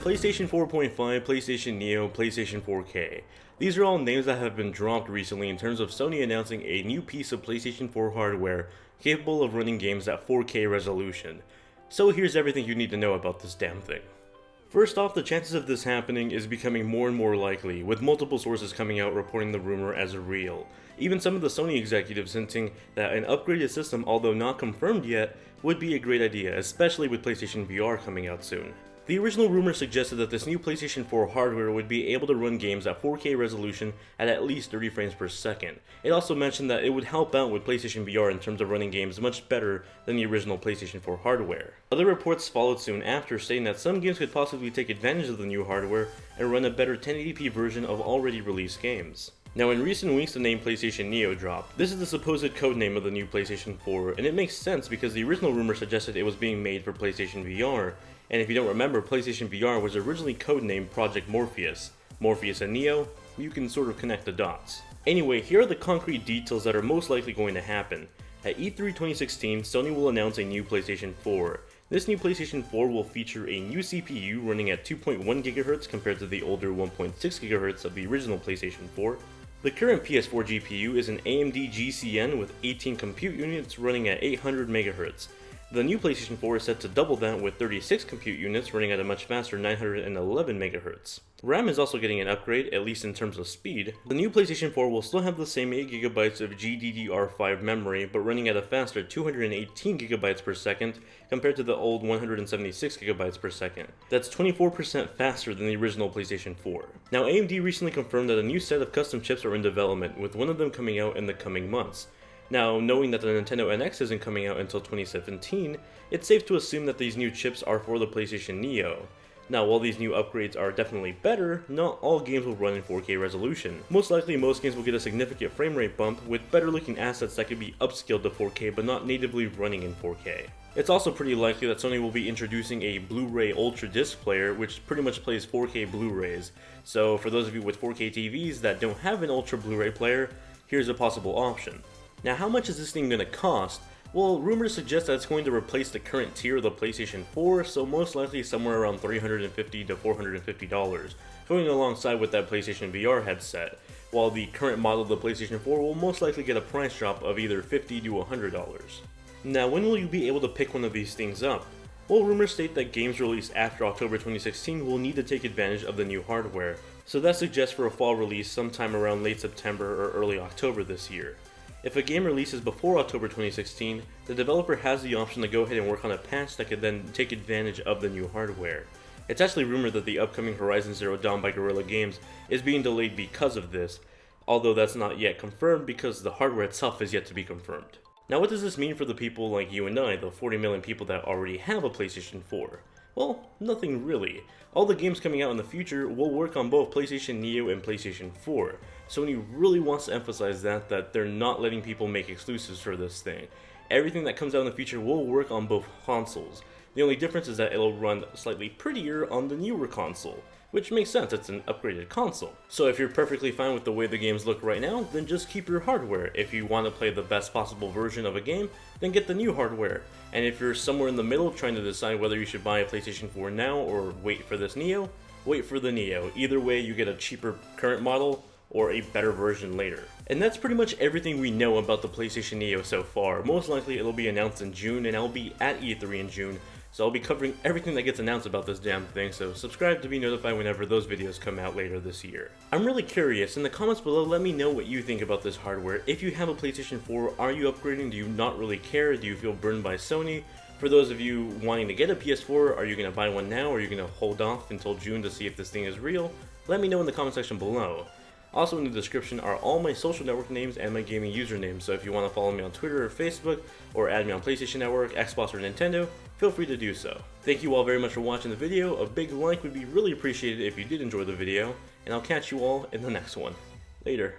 PlayStation 4.5, PlayStation Neo, PlayStation 4K. These are all names that have been dropped recently in terms of Sony announcing a new piece of PlayStation 4 hardware capable of running games at 4K resolution. So here's everything you need to know about this damn thing. First off, the chances of this happening is becoming more and more likely, with multiple sources coming out reporting the rumor as real. Even some of the Sony executives hinting that an upgraded system, although not confirmed yet, would be a great idea, especially with PlayStation VR coming out soon. The original rumor suggested that this new PlayStation 4 hardware would be able to run games at 4K resolution at least 30 frames per second. It also mentioned that it would help out with PlayStation VR in terms of running games much better than the original PlayStation 4 hardware. Other reports followed soon after, stating that some games could possibly take advantage of the new hardware and run a better 1080p version of already released games. Now, in recent weeks, the name PlayStation Neo dropped. This is the supposed codename of the new PlayStation 4, and it makes sense because the original rumor suggested it was being made for PlayStation VR, and if you don't remember, PlayStation VR was originally codenamed Project Morpheus. Morpheus and Neo, you can sort of connect the dots. Anyway, here are the concrete details that are most likely going to happen. At E3 2016, Sony will announce a new PlayStation 4. This new PlayStation 4 will feature a new CPU running at 2.1 GHz compared to the older 1.6 GHz of the original PlayStation 4. The current PS4 GPU is an AMD GCN with 18 compute units running at 800 MHz. The new PlayStation 4 is set to double that with 36 compute units running at a much faster 911 MHz. RAM is also getting an upgrade, at least in terms of speed. The new PlayStation 4 will still have the same 8GB of GDDR5 memory, but running at a faster 218GB per second compared to the old 176GB per second. That's 24% faster than the original PlayStation 4. Now, AMD recently confirmed that a new set of custom chips are in development, with one of them coming out in the coming months. Now, knowing that the Nintendo NX isn't coming out until 2017, it's safe to assume that these new chips are for the PlayStation Neo. Now, while these new upgrades are definitely better, not all games will run in 4K resolution. Most likely, most games will get a significant frame rate bump with better looking assets that could be upscaled to 4K but not natively running in 4K. It's also pretty likely that Sony will be introducing a Blu-ray Ultra Disc player, which pretty much plays 4K Blu-rays. So for those of you with 4K TVs that don't have an Ultra Blu-ray player, here's a possible option. Now, how much is this thing going to cost? Well, rumors suggest that it's going to replace the current tier of the PlayStation 4, so most likely somewhere around $350 to $450, going alongside with that PlayStation VR headset, while the current model of the PlayStation 4 will most likely get a price drop of either $50 to $100. Now, when will you be able to pick one of these things up? Well, rumors state that games released after October 2016 will need to take advantage of the new hardware, so that suggests for a fall release sometime around late September or early October this year. If a game releases before October 2016, the developer has the option to go ahead and work on a patch that could then take advantage of the new hardware. It's actually rumored that the upcoming Horizon Zero Dawn by Guerrilla Games is being delayed because of this, although that's not yet confirmed because the hardware itself is yet to be confirmed. Now, what does this mean for the people like you and I, the 40 million people that already have a PlayStation 4? Well, nothing really. All the games coming out in the future will work on both PlayStation Neo and PlayStation 4. Sony really wants to emphasize that they're not letting people make exclusives for this thing. Everything that comes out in the future will work on both consoles. The only difference is that it'll run slightly prettier on the newer console, which makes sense, it's an upgraded console. So if you're perfectly fine with the way the games look right now, then just keep your hardware. If you want to play the best possible version of a game, then get the new hardware. And if you're somewhere in the middle trying to decide whether you should buy a PlayStation 4 now or wait for this Neo, wait for the Neo. Either way, you get a cheaper current model or a better version later. And that's pretty much everything we know about the PlayStation Neo so far. Most likely it'll be announced in June, and I'll be at E3 in June, so I'll be covering everything that gets announced about this damn thing, so subscribe to be notified whenever those videos come out later this year. I'm really curious, in the comments below let me know what you think about this hardware. If you have a PlayStation 4, are you upgrading? Do you not really care? Do you feel burned by Sony? For those of you wanting to get a PS4, are you going to buy one now, or are you going to hold off until June to see if this thing is real? Let me know in the comment section below. Also in the description are all my social network names and my gaming usernames, so if you want to follow me on Twitter or Facebook, or add me on PlayStation Network, Xbox, or Nintendo, feel free to do so. Thank you all very much for watching the video. A big like would be really appreciated if you did enjoy the video, and I'll catch you all in the next one. Later.